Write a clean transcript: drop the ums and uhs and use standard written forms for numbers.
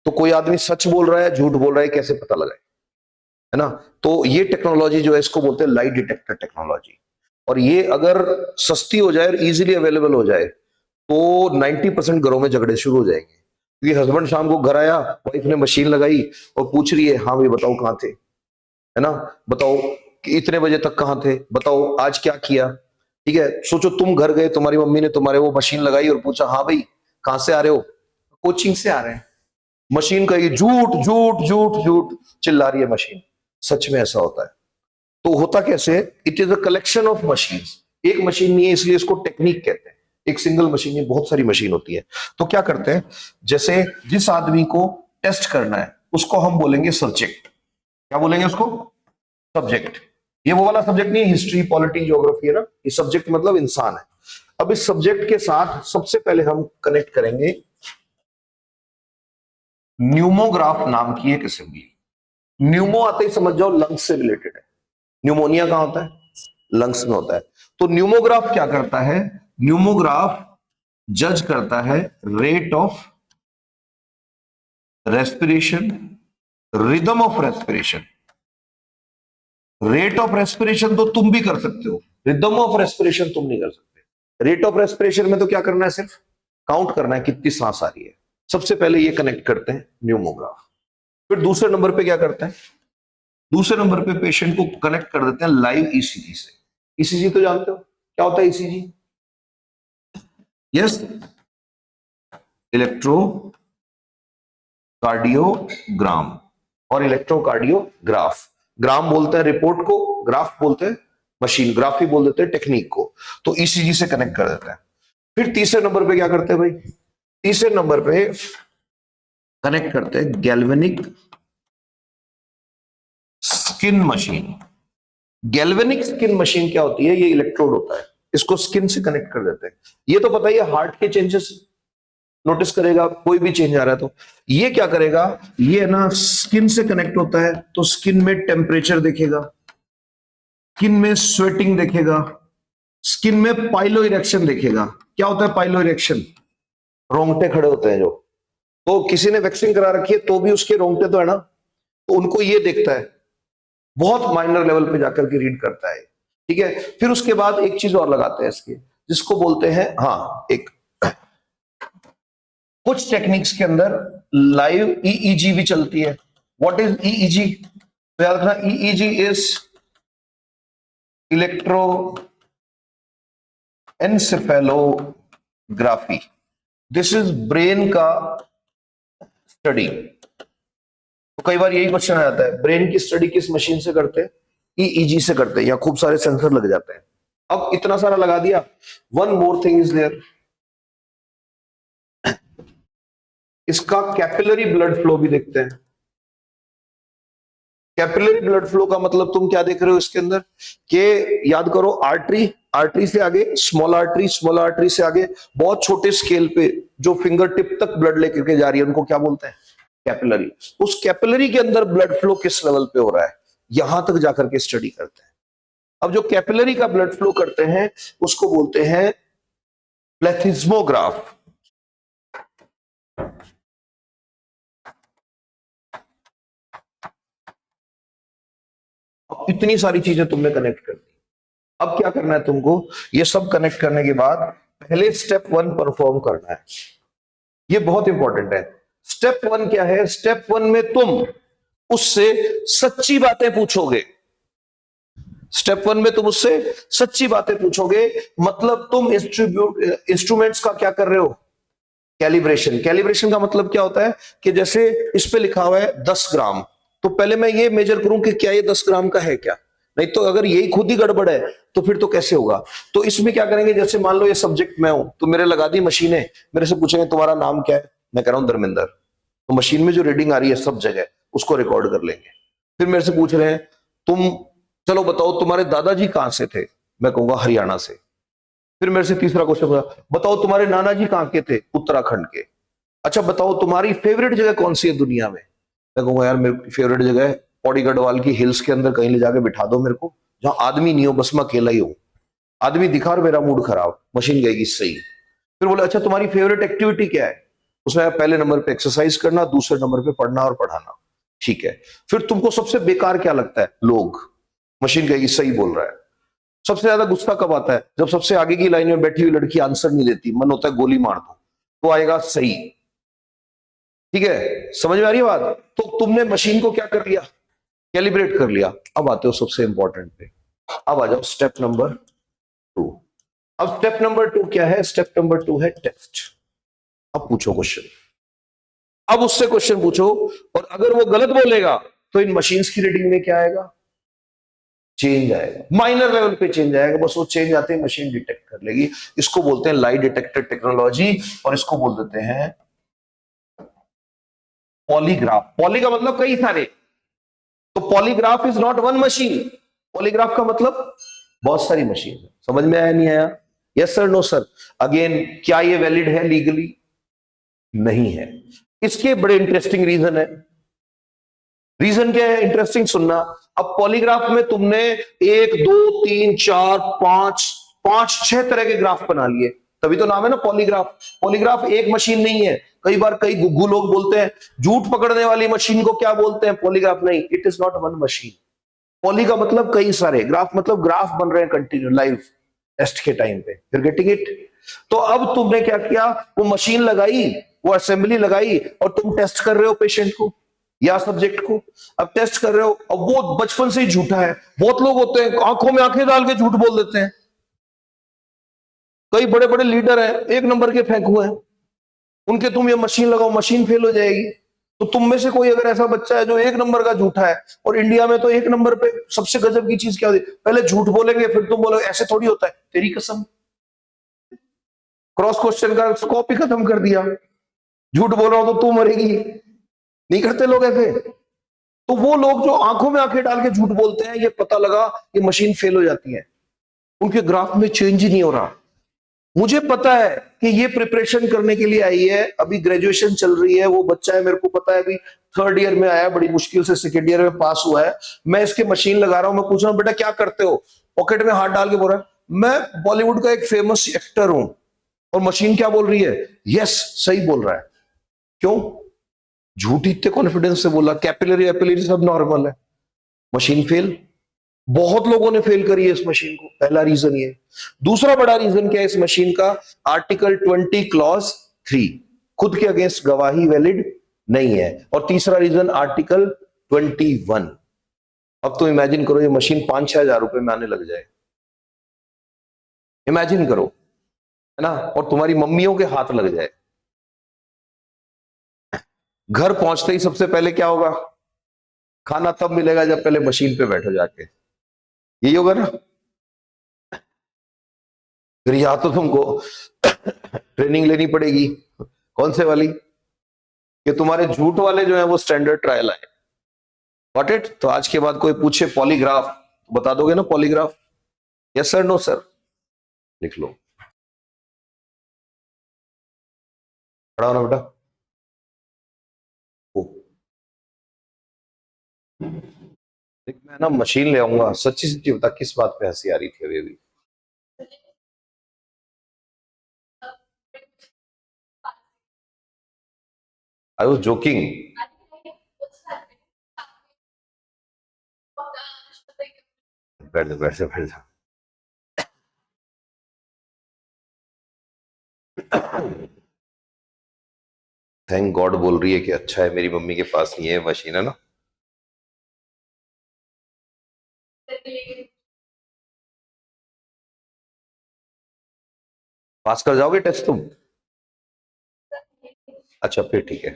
तो कोई आदमी सच बोल रहा है झूठ बोल रहा है कैसे पता लगाए, है ना। तो ये टेक्नोलॉजी जो है इसको बोलते हैं लाइट डिटेक्टर टेक्नोलॉजी। और ये अगर सस्ती हो जाए और इजीली अवेलेबल हो जाए तो 90% घरों में झगड़े शुरू हो जाएंगे। क्योंकि हस्बैंड शाम को घर आया, वाइफ ने मशीन लगाई और पूछ रही है, हाँ भाई बताओ कहाँ थे, है ना, बताओ कि इतने बजे तक कहाँ थे, बताओ आज क्या किया। ठीक है, सोचो तुम घर गए, तुम्हारी मम्मी ने तुम्हारे वो मशीन लगाई और पूछा, हाँ भाई कहाँ से आ रहे हो, कोचिंग से आ रहे हैं। मशीन कही झूठ झूठ झूठ झूठ, चिल्ला रही है मशीन। सच में ऐसा होता है। तो होता कैसे, it is a collection of machines. एक मशीन नहीं है, इसलिए इसको टेक्निक कहते हैं। एक सिंगल मशीन नहीं, बहुत सारी मशीन होती है। तो क्या करते हैं, जैसे जिस आदमी को टेस्ट करना है उसको हम बोलेंगे सब्जेक्ट। क्या बोलेंगे उसको, सब्जेक्ट। ये वो वाला सब्जेक्ट नहीं है हिस्ट्री पॉलिटी ज्योग्राफी, है ना, ये सब्जेक्ट मतलब इंसान है। अब इस सब्जेक्ट के साथ सबसे पहले हम कनेक्ट करेंगे न्यूमोग्राफ नाम की एक असेंबली। न्यूमो आते ही समझ जाओ लंग्स से रिलेटेड है। न्यूमोनिया कहां होता है, लंग्स में होता है। तो न्यूमोग्राफ क्या करता है, न्यूमोग्राफ जज करता है rate of respiration, rhythm of respiration. Rate of respiration तो तुम भी कर सकते हो, रिदम ऑफ रेस्पिरेशन तुम नहीं कर सकते। रेट ऑफ रेस्पिरेशन में तो क्या करना है, सिर्फ काउंट करना है कितनी सांस आ रही है। सबसे पहले ये कनेक्ट करते हैं न्यूमोग्राफ। फिर दूसरे नंबर पे क्या करते हैं, दूसरे नंबर पे पेशेंट को कनेक्ट कर देते हैं लाइव ईसीजी से। ईसीजी तो जानते हो क्या होता है ईसीजी, यस, इलेक्ट्रो कार्डियोग्राम और इलेक्ट्रोकार्डियोग्राफ। ग्राम बोलते हैं रिपोर्ट को, ग्राफ बोलते हैं मशीन, ग्राफी बोल देते हैं टेक्निक को। तो ईसीजी से कनेक्ट कर देते हैं। फिर तीसरे नंबर पे क्या करते हैं भाई, तीसरे नंबर पे कनेक्ट करते हैं galvanic skin machine. Galvanic skin machine क्या होती है, ये इलेक्ट्रोड होता है, इसको स्किन से कनेक्ट कर देते हैं। ये तो पता ही है, हार्ट के चेंजेस नोटिस करेगा, कोई भी चेंज आ रहा है तो ये क्या करेगा, ये ना स्किन से कनेक्ट होता है तो स्किन में टेम्परेचर देखेगा, स्किन में स्वेटिंग देखेगा, स्किन में पाइलो इरेक्शन देखेगा। क्या होता है पाइलो इरेक्शन, रोंगटे खड़े होते हैं जो। तो किसी ने वैक्सीन करा रखी है तो भी उसके रोंगटे तो है ना, तो उनको ये देखता है, बहुत माइनर लेवल पे जाकर के रीड करता है। ठीक है, फिर उसके बाद एक चीज और लगाते हैं इसके, जिसको बोलते हैं, हाँ, एक कुछ टेक्निक्स के अंदर लाइव ईईजी भी चलती है। व्हाट इज ईईजी, तो याद रखना EEG is electro encephalography. This is brain का स्टडी। तो कई बार यही क्वेश्चन आ जाता है, ब्रेन की स्टडी किस मशीन से करते हैं, ईईजी से करते हैं, या खूब सारे सेंसर लग जाते हैं। अब इतना सारा लगा दिया, one more thing is there, इसका कैपिलरी ब्लड फ्लो भी देखते हैं। कैपिलरी ब्लड फ्लो का मतलब तुम क्या देख रहे हो इसके अंदर, कि याद करो आर्टरी, आर्टरी से आगे स्मॉल आर्टरी, स्मॉल आर्टरी से आगे बहुत छोटे स्केल पे जो फिंगर टिप तक ब्लड लेकर के जा रही है उनको क्या बोलते हैं, कैपिलरी। उस कैपिलरी के अंदर ब्लड फ्लो किस लेवल पे हो रहा है, यहां तक जाकर के स्टडी करते हैं। अब जो कैपिलरी का ब्लड फ्लो करते हैं उसको बोलते हैं प्लेथिस्मोग्राफ। अब इतनी सारी चीजें तुमने कनेक्ट कर दी। अब क्या करना है तुमको, ये सब कनेक्ट करने के बाद पहले स्टेप 1 परफॉर्म करना है। ये बहुत इंपॉर्टेंट है। स्टेप 1 क्या है, स्टेप 1 में तुम उससे सच्ची बातें पूछोगे। स्टेप 1 में तुम उससे सच्ची बातें पूछोगे, मतलब तुम इंस्ट्रूमेंट्स का क्या कर रहे हो, कैलिब्रेशन। कैलिब्रेशन का मतलब क्या होता है कि जैसे इस पे लिखा हुआ है 10 ग्राम, तो पहले मैं ये मेजर करूं कि क्या ये 10 ग्राम का है क्या, नहीं तो अगर यही खुद ही गड़बड़ है तो फिर तो कैसे होगा। तो इसमें क्या करेंगे, जैसे मान लो ये सब्जेक्ट मैं हूं, तो मेरे लगा दी मशीनें, मेरे से पूछेंगे तुम्हारा नाम क्या है, मैं कह रहा हूं धर्मेंद्र, तो मशीन में जो रीडिंग आ रही है सब जगह उसको रिकॉर्ड कर लेंगे। फिर मेरे से पूछ रहे हैं तुम, चलो बताओ तुम्हारे दादाजी कहां से थे, मैं कहूंगा हरियाणा से। फिर मेरे से तीसरा क्वेश्चन होगा, बताओ तुम्हारे नाना जी कहां के थे, उत्तराखंड के। अच्छा बताओ तुम्हारी फेवरेट जगह कौन सी है दुनिया में, मैं कहूंगा यार मेरी फेवरेट जगह है पौड़ी गढ़वाल की हिल्स के अंदर कहीं ले जाके बिठा दो मेरे को, जहां आदमी नहीं हो, बस मैं अकेला ही हूं, आदमी दिखा और मेरा मूड खराब, मशीन गएगी सही। फिर बोले अच्छा तुम्हारी फेवरेट एक्टिविटी क्या है, उसमें पहले नंबर पे एक्सरसाइज करना, दूसरे नंबर पे पढ़ना और पढ़ाना, ठीक है। फिर तुमको सबसे बेकार क्या लगता है? लोग। मशीन कहेगी सही बोल रहा है। सबसे ज्यादा गुस्सा कब आता है? जब सबसे आगे की लाइन में बैठी हुई लड़की आंसर नहीं देती, मन होता है गोली मार दो, तो आएगा सही। ठीक है, समझ में आ रही है बात? तो तुमने मशीन को क्या कर लिया? कैलिब्रेट कर लिया। अब आते हो सबसे इंपॉर्टेंट पे। अब आ जाओ स्टेप नंबर 2। अब स्टेप नंबर 2 क्या है? स्टेप नंबर 2 है टेस्ट। अब पूछो क्वेश्चन। अब उससे क्वेश्चन पूछो, और अगर वो गलत बोलेगा तो इन मशीन्स की रेटिंग में क्या आएगा? चेंज आएगा। माइनर लेवल पे चेंज आएगा, बस वो चेंज आते ही मशीन डिटेक्ट कर लेगी। इसको बोलते हैं लाई डिटेक्टर टेक्नोलॉजी, और इसको बोल देते हैं पॉलीग्राफ। पॉली का मतलब कई सारे, तो polygraph is not one machine. Polygraph का मतलब बहुत सारी मशीन है। समझ में आया नहीं आया? Yes sir, no sir? Again, क्या ये वैलिड है लीगली? नहीं है। इसके बड़े इंटरेस्टिंग रीजन है। रीजन क्या है इंटरेस्टिंग? सुनना। अब पॉलीग्राफ में तुमने 1 2 3 4 5 6 तरह के ग्राफ बना लिए, तभी तो नाम है ना पॉलीग्राफ। पॉलीग्राफ एक मशीन नहीं है। कई बार कई गुग्गू लोग बोलते हैं झूठ पकड़ने वाली मशीन को क्या बोलते हैं? पॉलीग्राफ। नहीं, it is not one machine. Poly का मतलब कई सारे, ग्राफ मतलब ग्राफ बन रहे हैं कंटिन्यू लाइव टेस्ट के टाइम पे। फिर गेटिंग इट? तो अब तुमने क्या किया? वो मशीन लगाई, वो असेंबली लगाई, और तुम टेस्ट कर रहे हो पेशेंट को या सब्जेक्ट को। अब टेस्ट कर रहे हो, अब वो बचपन से ही झूठा है। बहुत लोग होते हैं आंखों में आंखें डाल के झूठ बोल देते हैं। कई बड़े बड़े लीडर हैं, एक नंबर के फेंकू हैं, उनके तुम ये मशीन लगाओ, मशीन फेल हो जाएगी। तो तुम में से कोई अगर ऐसा बच्चा है जो एक नंबर का झूठा है, और इंडिया में तो एक नंबर पे सबसे गजब की चीज क्या होती है? पहले झूठ बोलेंगे फिर तुम बोलोगे, ऐसे थोड़ी होता है, तेरी कसम। क्रॉस क्वेश्चन का स्कोप ही खत्म कर दिया। झूठ बोल रहा हो तो तू मरेगी। नहीं करते लोग ऐसे? तो वो लोग जो आंखों में आंखें डाल के झूठ बोलते हैं, ये पता लगा ये मशीन फेल हो जाती है, उनके ग्राफ में चेंज ही नहीं हो रहा। मुझे पता है कि ये प्रिपरेशन करने के लिए आई है, अभी ग्रेजुएशन चल रही है, वो बच्चा है, मेरे को पता है, अभी 3rd ईयर में आया, बड़ी मुश्किल से 2nd ईयर में पास हुआ है। मैं इसके मशीन लगा रहा हूं, मैं पूछ रहा हूं बेटा क्या करते हो? पॉकेट में हाथ डाल के बोल रहा है मैं बॉलीवुड का एक फेमस एक्टर हूं। और मशीन क्या बोल रही है? यस, सही बोल रहा है। क्यों? झूठ इतने कॉन्फिडेंस से बोला, कैपिलरी एपिलरी सब नॉर्मल है। Machine fail. बहुत लोगों ने फेल करी है इस मशीन को, पहला रीजन ये। दूसरा बड़ा रीजन क्या है इस मशीन का? आर्टिकल 20 क्लॉज 3, खुद के अगेंस्ट गवाही वैलिड नहीं है। और तीसरा रीजन आर्टिकल 21। अब तो इमेजिन करो ये मशीन 5-6 हजार रुपए में आने लग जाए। इमेजिन करो, है ना? और तुम्हारी मम्मियों के हाथ लग जाए। घर पहुंचते ही सबसे पहले क्या होगा? खाना तब मिलेगा जब पहले मशीन पे बैठो जाके। यही होगा ना? फिर या तो तुमको ट्रेनिंग लेनी पड़ेगी। कौन से वाली? कि तुम्हारे झूठ वाले जो है वो स्टैंडर्ड ट्रायल आए। Got it? तो आज के बाद कोई पूछे पॉलीग्राफ, बता दोगे ना polygraph? Yes sir, no sir? लिख लो। पढ़ाओ ना बेटा। ओ, देख मैं ना मशीन ले आऊंगा। सच्ची सच्ची बता किस बात पे हंसी आ रही थी अभी? I was joking. बैठ जा, बैठ जा, बैठ जा। थैंक गॉड बोल रही है कि अच्छा है मेरी मम्मी के पास नहीं है मशीन, है ना? पास कर जाओगे टेस्ट तुम? अच्छा फिर ठीक है।